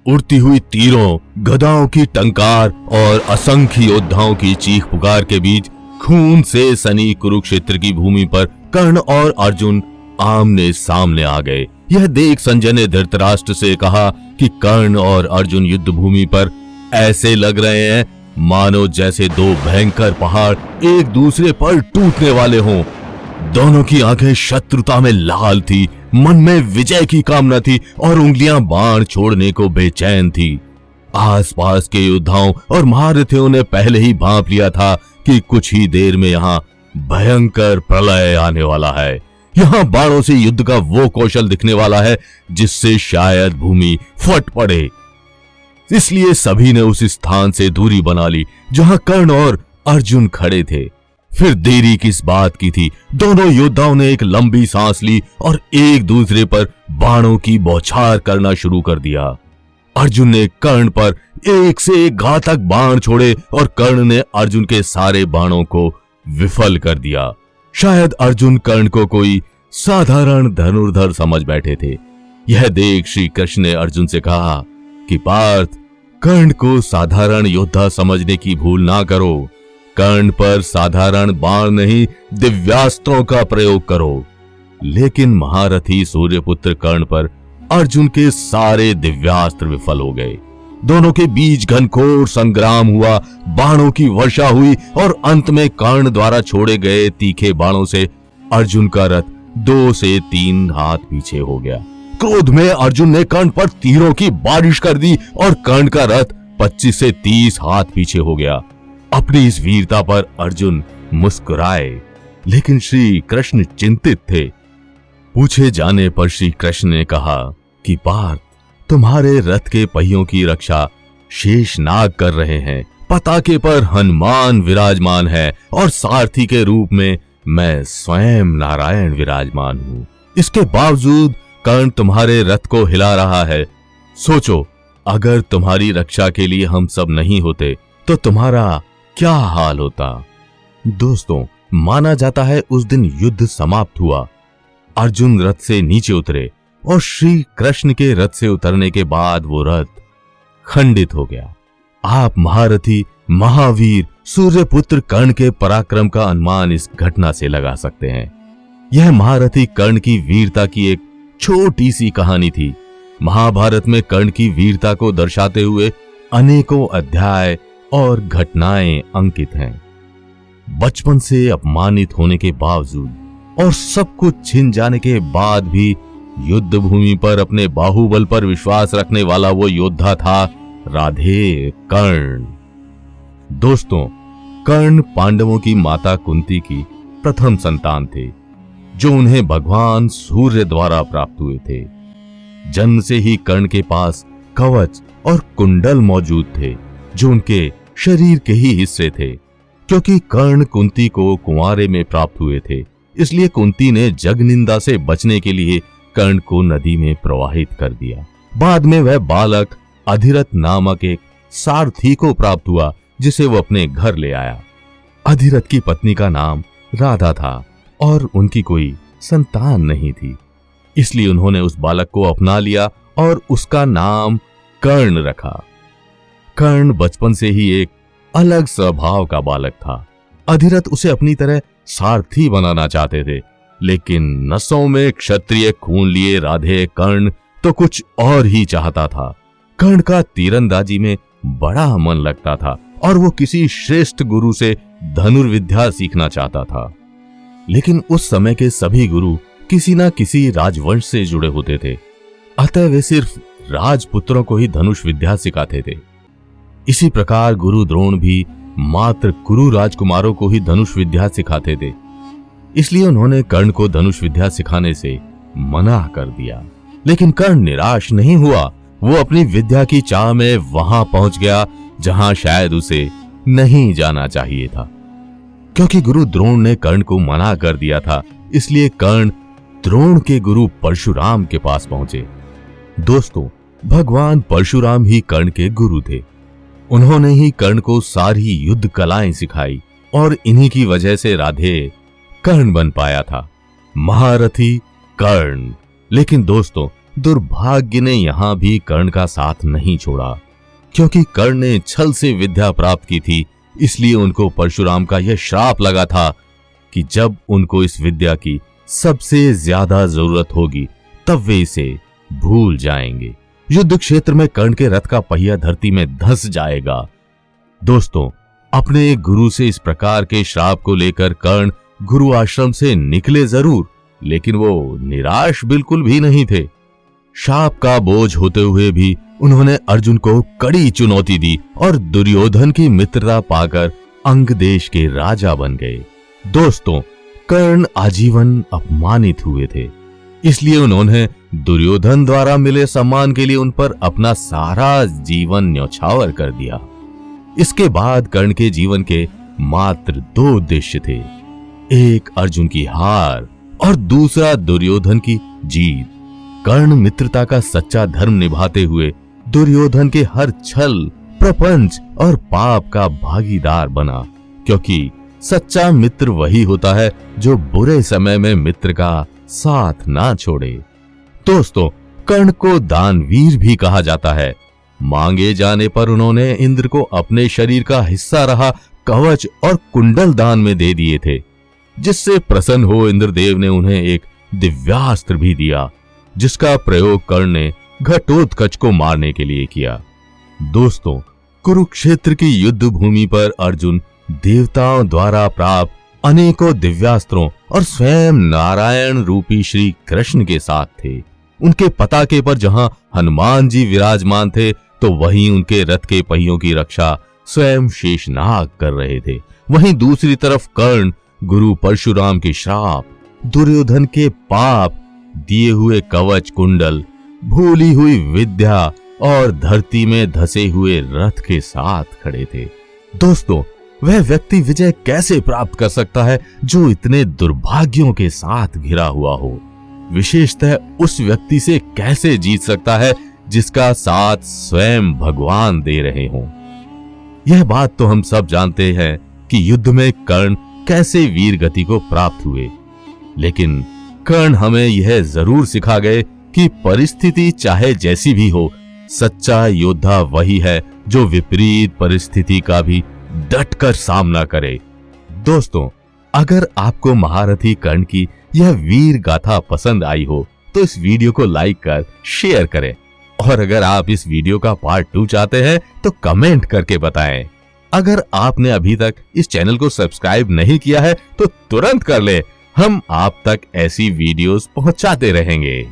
उड़ती हुई तीरों, गदाओं की टंकार और असंख्य योद्धाओं की चीख पुकार के बीच खून से सनी कुरुक्षेत्र की भूमि पर कर्ण और अर्जुन आमने सामने आ गए। यह देख संजय ने धृतराष्ट्र से कहा कि कर्ण और अर्जुन युद्ध भूमि पर ऐसे लग रहे हैं मानो जैसे दो भयंकर पहाड़ एक दूसरे पर टूटने वाले हों। दोनों की आंखें शत्रुता में लाल थी, मन में विजय की कामना थी और उंगलियां बाण छोड़ने को बेचैन थी। आसपास के योद्धाओं और महारथियों ने पहले ही भांप लिया था कि कुछ ही देर में यहाँ भयंकर प्रलय आने वाला है। यहाँ बाणों से युद्ध का वो कौशल दिखने वाला है जिससे शायद भूमि फट पड़े। इसलिए सभी ने उस स्थान से दूरी बना ली जहां कर्ण और अर्जुन खड़े थे। फिर देरी किस बात की थी। दोनों योद्धाओं ने एक लंबी सांस ली और एक दूसरे पर बाणों की बौछार करना शुरू कर दिया। अर्जुन ने कर्ण पर एक से एक घातक बाण छोड़े और कर्ण ने अर्जुन के सारे बाणों को विफल कर दिया। शायद अर्जुन कर्ण को कोई साधारण धनुर्धर समझ बैठे थे। यह देख श्री कृष्ण ने अर्जुन से कहा कि पार्थ, कर्ण को साधारण योद्धा समझने की भूल ना करो। कर्ण पर साधारण बाण नहीं, दिव्यास्त्रों का प्रयोग करो। लेकिन महारथी सूर्यपुत्र कर्ण पर अर्जुन के सारे दिव्यास्त्र विफल हो गए। दोनों के बीच घनघोर संग्राम हुआ, बाणों की वर्षा हुई और अंत में कर्ण द्वारा छोड़े गए तीखे बाणों से अर्जुन का रथ 2 से 3 हाथ पीछे हो गया। क्रोध में अर्जुन ने कर्ण पर तीरों की बारिश कर दी और कर्ण का रथ 25 से 30 हाथ पीछे हो गया। अपनी इस वीरता पर अर्जुन मुस्कुराए, लेकिन श्री कृष्ण चिंतित थे। पूछे जाने पर श्री कृष्ण ने कहा कि पार्थ, तुम्हारे रथ के पहियों की रक्षा शेषनाग कर रहे हैं। पताके पर हनुमान विराजमान है और सारथी के रूप में मैं स्वयं नारायण विराजमान हूं। इसके बावजूद कर्ण तुम्हारे रथ को हिला रहा है। सोचो, अगर तुम्हारी रक्षा के लिए हम सब नहीं होते तो तुम्हारा क्या हाल होता। दोस्तों, माना जाता है उस दिन युद्ध समाप्त हुआ। अर्जुन रथ से नीचे उतरे और श्री कृष्ण के रथ से उतरने के बाद वो रथ खंडित हो गया। आप महारथी महावीर सूर्यपुत्र कर्ण के पराक्रम का अनुमान इस घटना से लगा सकते हैं। यह महारथी कर्ण की वीरता की एक छोटी सी कहानी थी। महाभारत में कर्ण की वीरता को दर्शाते हुए अनेकों अध्याय और घटनाएं अंकित हैं। बचपन से अपमानित होने के बावजूद और सब कुछ छिन जाने के बाद भी युद्ध भूमि पर अपने बाहुबल पर विश्वास रखने वाला वो योद्धा था राधे कर्ण। दोस्तों, कर्ण पांडवों की माता कुंती की प्रथम संतान थे, जो उन्हें भगवान सूर्य द्वारा प्राप्त हुए थे। जन्म से ही कर्ण के पास कवच और कुंडल मौजूद थे, जो उनके शरीर के ही हिस्से थे। क्योंकि कर्ण कुंती को कुंवारे में प्राप्त हुए थे, इसलिए कुंती ने जग निंदा से बचने के लिए कर्ण को नदी में प्रवाहित कर दिया। बाद में वह बालक अधिरथ नामक एक सारथी को प्राप्त हुआ, जिसे वो अपने घर ले आया। अधिरथ की पत्नी का नाम राधा था और उनकी कोई संतान नहीं थी, इसलिए उन्होंने उस बालक को अपना लिया और उसका नाम कर्ण रखा। कर्ण बचपन से ही एक अलग स्वभाव का बालक था। अधिरथ उसे अपनी तरह सारथी बनाना चाहते थे, लेकिन नसों में क्षत्रिय खून लिए राधे कर्ण तो कुछ और ही चाहता था। कर्ण का तीरंदाजी में बड़ा मन लगता था और वो किसी श्रेष्ठ गुरु से धनुर्विद्या सीखना चाहता था। लेकिन उस समय के सभी गुरु किसी न किसी राजवंश से जुड़े होते थे, अतः वे सिर्फ राजपुत्रों को ही धनुष विद्या सिखाते थे। इसी प्रकार गुरु द्रोण भी मात्र कुरु राजकुमारों को ही धनुष विद्या सिखाते थे, इसलिए उन्होंने कर्ण को धनुष विद्या सिखाने से मना कर दिया। लेकिन कर्ण निराश नहीं हुआ। वो अपनी विद्या की चाह में वहां पहुंच गया जहां शायद उसे नहीं जाना चाहिए था। क्योंकि गुरु द्रोण ने कर्ण को मना कर दिया था, इसलिए कर्ण द्रोण के गुरु परशुराम के पास पहुंचे। दोस्तों, भगवान परशुराम ही कर्ण के गुरु थे। उन्होंने ही कर्ण को सारी युद्ध कलाएं सिखाई और इन्हीं की वजह से राधे कर्ण बन पाया था, महारथी कर्ण। लेकिन दोस्तों, दुर्भाग्य ने यहां भी कर्ण का साथ नहीं छोड़ा। क्योंकि कर्ण ने छल से विद्या प्राप्त की थी, इसलिए उनको परशुराम का यह श्राप लगा था कि जब उनको इस विद्या की सबसे ज्यादा जरूरत होगी तब वे इसे भूल जाएंगे। युद्ध क्षेत्र में कर्ण के रथ का पहिया धरती में धंस जाएगा। दोस्तों, अपने गुरु से इस प्रकार के श्राप को लेकर कर्ण गुरु आश्रम से निकले जरूर, लेकिन वो निराश बिल्कुल भी नहीं थे। शाप का बोझ होते हुए भी उन्होंने अर्जुन को कड़ी चुनौती दी और दुर्योधन की मित्रता पाकर अंग देश के राजा बन गए। दोस्तों, कर्ण आजीवन अपमानित हुए थे, इसलिए उन्होंने दुर्योधन द्वारा मिले सम्मान के लिए उन पर अपना सारा जीवन न्यौछावर कर दिया। इसके बाद कर्ण के जीवन के मात्र 2 उद्देश्य थे, एक अर्जुन की हार और दूसरा दुर्योधन की जीत। कर्ण मित्रता का सच्चा धर्म निभाते हुए दुर्योधन के हर छल, प्रपंच और पाप का भागीदार बना, क्योंकि सच्चा मित्र वही होता है जो बुरे समय में मित्र का साथ ना छोड़े। दोस्तों, कर्ण को दानवीर भी कहा जाता है। मांगे जाने पर उन्होंने इंद्र को अपने शरीर का हिस्सा रहा कवच और कुंडल दान में दे दिए थे, जिससे प्रसन्न हो इंद्रदेव ने उन्हें एक दिव्यास्त्र भी दिया, जिसका प्रयोग कर्ण ने घटोत्कच को मारने के लिए किया। दोस्तों, कुरुक्षेत्र की युद्ध भूमि पर अर्जुन देवताओं द्वारा प्राप्त अनेकों दिव्यास्त्रों और स्वयं नारायण रूपी श्री कृष्ण के साथ थे। उनके पताके पर जहां हनुमान जी विराजमान थे, तो वहीं उनके रथ के पहियों की रक्षा स्वयं शेषनाग कर रहे थे। वहीं दूसरी तरफ कर्ण गुरु परशुराम के श्राप, दुर्योधन के पाप, दिए हुए कवच कुंडल, भूली हुई विद्या और धरती में धसे हुए रथ के साथ खड़े थे। दोस्तों, वह व्यक्ति विजय कैसे प्राप्त कर सकता है जो इतने दुर्भाग्यों के साथ घिरा हुआ हो? विशेषतः उस व्यक्ति से कैसे जीत सकता है जिसका साथ स्वयं भगवान दे रहे हों? यह बात तो हम सब जानते हैं कि युद्ध में कर्ण कैसे वीर गति को प्राप्त हुए, लेकिन कर्ण हमें यह जरूर सिखा गए कि परिस्थिति चाहे जैसी भी हो, सच्चा योद्धा वही है जो विपरीत परिस्थिति का भी डटकर सामना करे। दोस्तों, अगर आपको महारथी कर्ण की यह वीर गाथा पसंद आई हो तो इस वीडियो को लाइक कर शेयर करें, और अगर आप इस वीडियो का पार्ट 2 चाहते हैं तो कमेंट करके बताएं। अगर आपने अभी तक इस चैनल को सब्सक्राइब नहीं किया है तो तुरंत कर ले, हम आप तक ऐसी वीडियोस पहुंचाते रहेंगे।